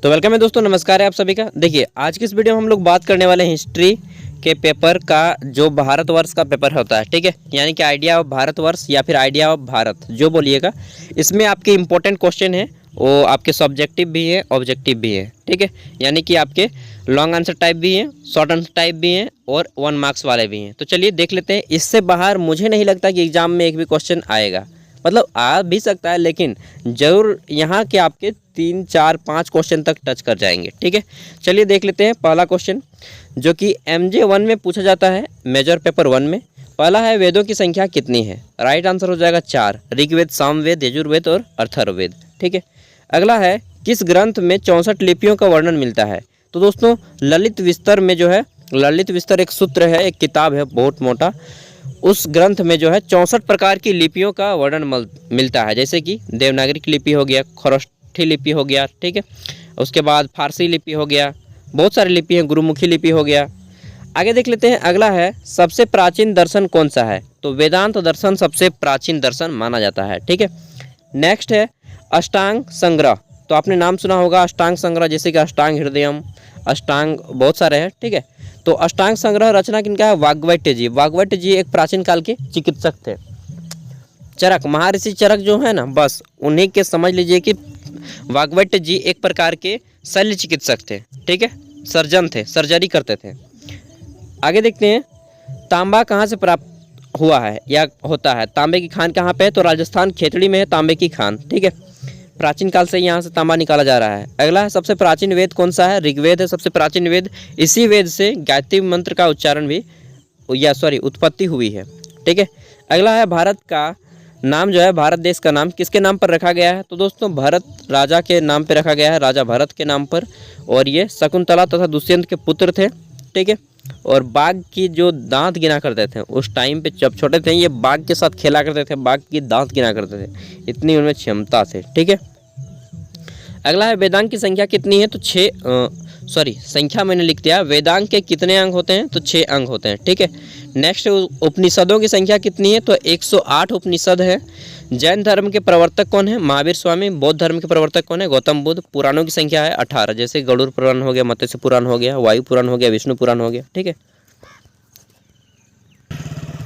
तो वेलकम है दोस्तों, नमस्कार है आप सभी का। देखिए आज की इस वीडियो में हम लोग बात करने वाले हैं हिस्ट्री के पेपर का, जो भारतवर्ष का पेपर होता है, ठीक है। यानी कि आइडिया ऑफ भारतवर्ष या फिर आइडिया ऑफ भारत जो बोलिएगा, इसमें आपके इंपॉर्टेंट क्वेश्चन है, वो आपके सब्जेक्टिव भी है, ऑब्जेक्टिव भी है, ठीक है। यानी कि आपके लॉन्ग आंसर टाइप भी हैं, शॉर्ट आंसर टाइप भी हैं और 1 मार्क्स वाले भी हैं। तो चलिए देख लेते हैं। इससे बाहर मुझे नहीं लगता कि एग्जाम में एक भी क्वेश्चन आएगा, मतलब आ भी सकता है, लेकिन ज़रूर यहाँ के आपके 3, 4, 5 क्वेश्चन तक टच कर जाएंगे, ठीक है। चलिए देख लेते हैं पहला क्वेश्चन, जो कि MJ1 में पूछा जाता है, मेजर पेपर 1 में। पहला है, वेदों की संख्या कितनी है? राइट आंसर हो जाएगा 4, ऋग्वेद, सामवेद, यजुर्वेद और अथर्ववेद, ठीक है। अगला है, किस ग्रंथ में 64 लिपियों का वर्णन मिलता है? तो दोस्तों ललित विस्तर में जो है, ललित विस्तर एक सूत्र है, एक किताब है बहुत मोटा, उस ग्रंथ में जो है 64 प्रकार की लिपियों का वर्णन मिलता है। जैसे कि देवनागरी लिपि हो गया, खरोष्ठी लिपि हो गया, ठीक है। उसके बाद फारसी लिपि हो गया, बहुत सारी लिपि हैं, गुरुमुखी लिपि हो गया। आगे देख लेते हैं। अगला है, सबसे प्राचीन दर्शन कौन सा है? तो वेदांत दर्शन सबसे प्राचीन दर्शन माना जाता है, ठीक है। नेक्स्ट है, अष्टांग संग्रह। तो आपने नाम सुना होगा अष्टांग संग्रह, जैसे कि अष्टांग हृदयम, अष्टांग बहुत सारे हैं, ठीक है। तो अष्टांग संग्रह रचना किनका है? वाग्भट्ट जी। वाग्भट्ट जी एक प्राचीन काल के चिकित्सक थे। चरक, महर्षि चरक जो है ना, बस उन्हीं के समझ लीजिए कि वाग्भट्ट जी एक प्रकार के शल्य चिकित्सक थे, ठीक है, सर्जन थे, सर्जरी करते थे। आगे देखते हैं, तांबा कहाँ से प्राप्त हुआ है या होता है? तांबे की खान कहाँ पे है? तो राजस्थान खेतड़ी में है तांबे की खान, ठीक है। प्राचीन काल से यहाँ से तांबा निकाला जा रहा है। अगला है, सबसे प्राचीन वेद कौन सा है? ऋग्वेद है सबसे प्राचीन वेद। इसी वेद से गायत्री मंत्र का उच्चारण भी उत्पत्ति हुई है, ठीक है। अगला है, भारत का नाम जो है, भारत देश का नाम किसके नाम पर रखा गया है? तो दोस्तों भरत राजा के नाम पर रखा गया है, राजा भरत के नाम पर। और ये शकुंतला तथा दुष्यंत के पुत्र थे, ठीक है। और बाघ की जो दांत गिना करते थे उस टाइम पे, जब छोटे थे ये बाघ के साथ खेला करते थे, बाघ की दांत गिना करते थे, इतनी उनमें क्षमता थी, ठीक है। अगला है, वेदांग की संख्या कितनी है? तो संख्या मैंने लिख दिया। वेदांग के कितने अंग होते हैं? तो 6 अंग होते हैं, ठीक है। नेक्स्ट, उपनिषदों की संख्या कितनी है? तो 108 उपनिषद है। जैन धर्म के प्रवर्तक कौन है? महावीर स्वामी। बौद्ध धर्म के प्रवर्तक कौन है? गौतम बुद्ध। पुराणों की संख्या है 18, जैसे गरुड़ पुराण हो गया, मत्स्य पुराण हो गया, वायु पुराण हो गया, विष्णु पुराण हो गया, ठीक है।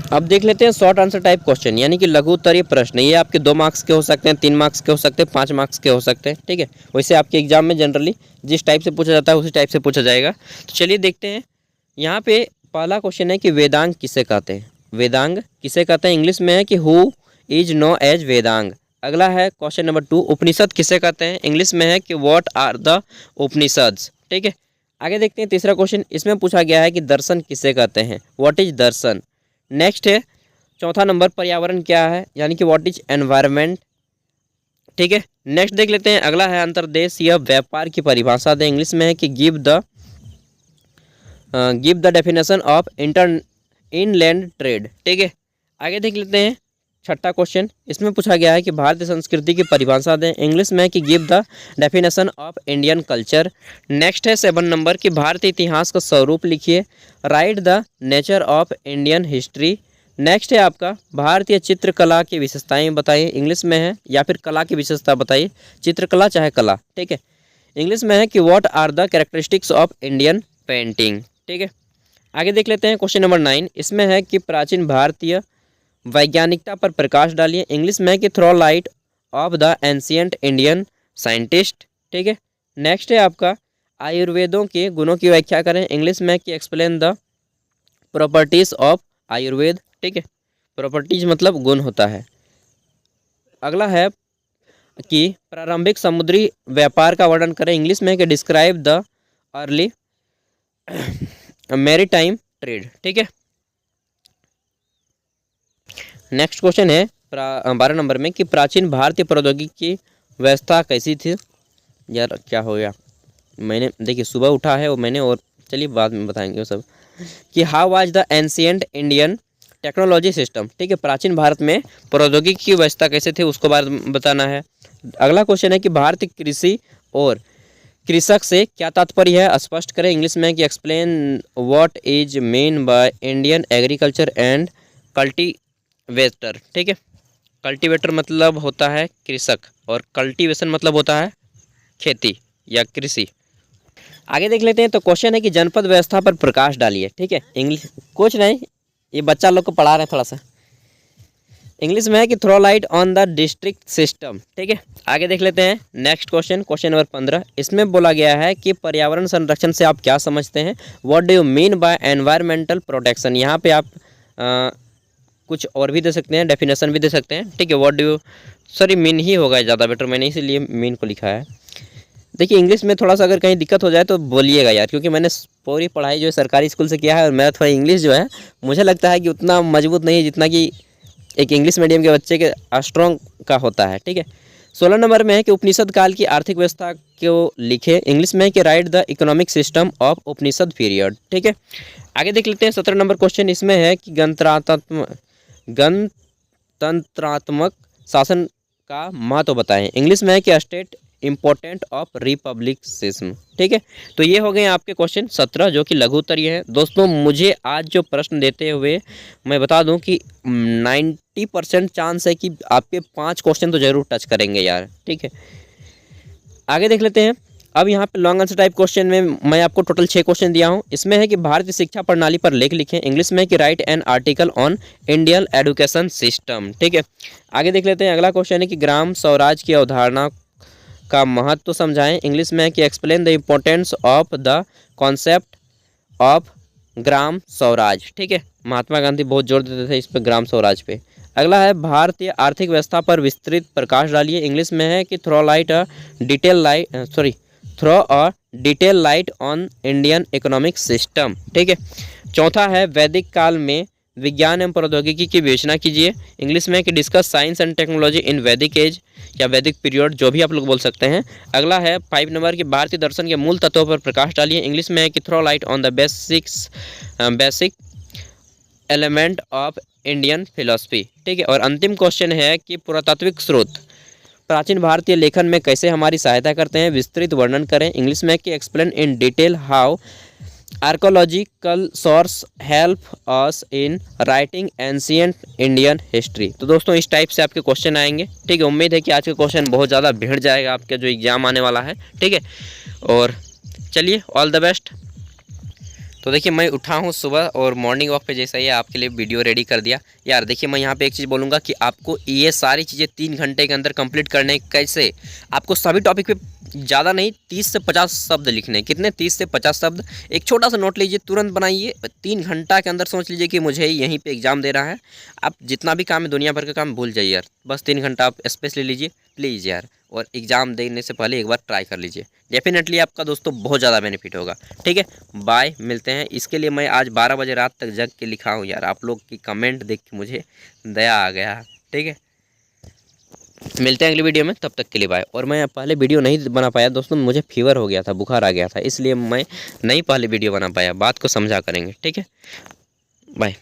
अब देख लेते हैं शॉर्ट आंसर टाइप क्वेश्चन, यानी कि लघु उत्तरीय प्रश्न। ये आपके 2 मार्क्स के हो सकते हैं, 3 मार्क्स के हो सकते हैं, 5 मार्क्स के हो सकते हैं, ठीक है। वैसे आपके एग्जाम में जनरली जिस टाइप से पूछा जाता है उसी टाइप से पूछा जाएगा। तो चलिए देखते हैं। यहाँ पे पहला क्वेश्चन है कि वेदांग किसे कहते हैं? वेदांग किसे कहते हैं? इंग्लिश में है कि who is no as Vedang. अगला है क्वेश्चन नंबर 2, उपनिषद किसे कहते हैं? इंग्लिश में है कि व्हाट आर द उपनिषद्स, ठीक है। आगे देखते हैं तीसरा क्वेश्चन, इसमें पूछा गया है कि दर्शन किसे कहते हैं? What is Darshan. नेक्स्ट है चौथा नंबर, पर्यावरण क्या है? यानी कि व्हाट इज एनवायरनमेंट, ठीक है। नेक्स्ट देख लेते हैं। अगला है, अंतर्देशीय व्यापार की परिभाषा दें। इंग्लिश में है कि give the definition of inland trade, ठीक है। आगे देख लेते हैं छठा क्वेश्चन, इसमें पूछा गया है कि भारतीय संस्कृति की परिभाषा दें। इंग्लिश में है कि give the definition of Indian culture. Next है 7 नंबर की, भारतीय इतिहास का स्वरूप लिखिए। Right the nature of Indian history. Next है आपका, भारतीय चित्रकला की विशेषताएं बताइए। इंग्लिश में है, या फिर कला की विशेषता बताइए, चित्रकला चाहे कला, ठीक है। इंग्लिश में है कि what are the characteristics of Indian painting, ठीक है। आगे देख लेते हैं क्वेश्चन नंबर 9, इसमें है कि प्राचीन भारतीय वैज्ञानिकता पर प्रकाश डालिए। इंग्लिश में है कि throw light of the ancient Indian scientist, ठीक है। नेक्स्ट है आपका, आयुर्वेदों के गुणों की व्याख्या करें। इंग्लिश में है कि explain the properties of Ayurveda, ठीक है। प्रॉपर्टीज मतलब गुण होता है। अगला है कि प्रारंभिक समुद्री व्यापार का वर्णन करें। इंग्लिश में है कि describe the early maritime trade, ठीक है। नेक्स्ट क्वेश्चन है 12 नंबर में कि प्राचीन भारतीय प्रौद्योगिकी की व्यवस्था कैसी थी? यार क्या हो गया, मैंने देखिए सुबह उठा है वो मैंने, और चलिए बाद में बताएंगे वो सब, कि how was the ancient Indian technology system, ठीक है। प्राचीन भारत में प्रौद्योगिकी की व्यवस्था कैसे थे उसको बारे में बताना है। अगला क्वेश्चन है कि भारतीय कृषि और कृषक से क्या तात्पर्य है, स्पष्ट करें। इंग्लिश में है कि explain what is mean by Indian agriculture and cultivator, ठीक है। कल्टीवेटर मतलब होता है कृषक और कल्टीवेशन मतलब होता है खेती, या कृषि। आगे देख लेते हैं। तो क्वेश्चन है कि जनपद व्यवस्था पर प्रकाश डालिए। ठीक है, इंग्लिश कुछ नहीं, ये बच्चा लोग को पढ़ा रहे हैं थोड़ा सा। इंग्लिश में है कि throw light on the district system. ठीक है, आगे देख लेते हैं नेक्स्ट क्वेश्चन, क्वेश्चन नंबर 15। इसमें बोला गया है कि पर्यावरण संरक्षण से आप क्या समझते हैं, what do you mean by environmental protection. यहाँ पे आप कुछ और भी दे सकते हैं, डेफिनेशन भी दे सकते हैं। ठीक है, what do you, sorry mean he होगा ज़्यादा बेटर, मैंने इसीलिए मीन को लिखा है। देखिए इंग्लिश में थोड़ा सा अगर कहीं दिक्कत हो जाए तो बोलिएगा यार, क्योंकि मैंने पूरी पढ़ाई जो है सरकारी स्कूल से किया है और मेरा थोड़ा इंग्लिश जो है मुझे लगता है कि उतना मजबूत नहीं है जितना कि एक इंग्लिश मीडियम के बच्चे के स्ट्रॉन्ग का होता है। ठीक है, 16 नंबर में है कि उपनिषद काल की आर्थिक व्यवस्था को लिखे। इंग्लिश में है कि right the economic system of Upanishad period. ठीक है, आगे देख लेते हैं 17 नंबर क्वेश्चन। इसमें है कि गणतंत्रात्मक शासन का महत्व बताएं। इंग्लिश में है कि स्टेट इम्पोर्टेंट ऑफ रिपब्लिसिज्म। ठीक है, तो ये हो गए आपके क्वेश्चन 17 जो कि लघु उत्तरीय हैं। दोस्तों मुझे आज जो प्रश्न देते हुए मैं बता दूं कि 90% चांस है कि आपके 5 क्वेश्चन तो जरूर टच करेंगे यार। ठीक है, आगे देख लेते हैं। अब यहाँ पे लॉन्ग आंसर टाइप क्वेश्चन में मैं आपको टोटल 6 क्वेश्चन दिया हूँ। इसमें है कि भारतीय शिक्षा प्रणाली पर लेख लिखें। इंग्लिश में है कि right an article on Indian education system. ठीक है, आगे देख लेते हैं। अगला क्वेश्चन है कि ग्राम स्वराज की अवधारणा का महत्व समझाएं। इंग्लिश में है कि explain the importance of the concept of gram swaraj. ठीक है, महात्मा गांधी बहुत जोर देते थे इस पर, ग्राम स्वराज पे। अगला है भारतीय आर्थिक व्यवस्था पर विस्तृत प्रकाश डालिए। इंग्लिश में है कि throw a detail light on Indian economic system. ठीक है, चौथा है वैदिक काल में विज्ञान एवं प्रौद्योगिकी की विवेचना कीजिए। इंग्लिश में है कि discuss science and technology in वैदिक एज या वैदिक पीरियड, जो भी आप लोग बोल सकते हैं। अगला है 5 नंबर की भारतीय दर्शन के मूल तत्वों पर प्रकाश डालिए। इंग्लिश में है कि throw light on the basic element of Indian philosophy. ठीक है, और अंतिम क्वेश्चन है कि पुरातात्विक स्रोत प्राचीन भारतीय लेखन में कैसे हमारी सहायता करते हैं, विस्तृत वर्णन करें। इंग्लिश में है कि explain in detail how archaeological source help us in writing ancient Indian history. तो दोस्तों इस टाइप से आपके क्वेश्चन आएंगे। ठीक है, उम्मीद है कि आज का क्वेश्चन बहुत ज़्यादा भिड़ जाएगा आपके जो एग्ज़ाम आने वाला है। ठीक है, और चलिए ऑल द बेस्ट। तो देखिए मैं उठा हूँ सुबह और मॉर्निंग वॉक पे जैसा ही आपके लिए वीडियो रेडी कर दिया यार। देखिए मैं यहाँ पे एक चीज़ बोलूँगा कि आपको ये सारी चीज़ें 3 घंटे के अंदर कंप्लीट करने कैसे, आपको सभी टॉपिक पे ज़्यादा नहीं 30 से 50 शब्द लिखने। कितने? 30 से 50 शब्द। एक छोटा सा नोट लीजिए, तुरंत बनाइए। 3 घंटा के अंदर सोच लीजिए कि मुझे यहीं पे एग्ज़ाम दे रहा है। आप जितना भी काम है दुनिया भर का काम भूल जाइए यार, बस 3 घंटा आप स्पेस ले लीजिए प्लीज़ यार, और एग्ज़ाम देने से पहले एक बार ट्राई कर लीजिए। डेफिनेटली आपका दोस्तों बहुत ज़्यादा बेनिफिट होगा। ठीक है, बाय, मिलते हैं। इसके लिए मैं आज 12 बजे रात तक जग के लिखा हूँ यार। आप लोग की कमेंट देख के मुझे दया आ गया। ठीक है, मिलते हैं अगली वीडियो में, तब तक के लिए बाय। और मैं पहले वीडियो नहीं बना पाया दोस्तों, मुझे फीवर हो गया था, बुखार आ गया था, इसलिए मैं नहीं पहले वीडियो बना पाया। बात को समझा करेंगे। ठीक है, बाय।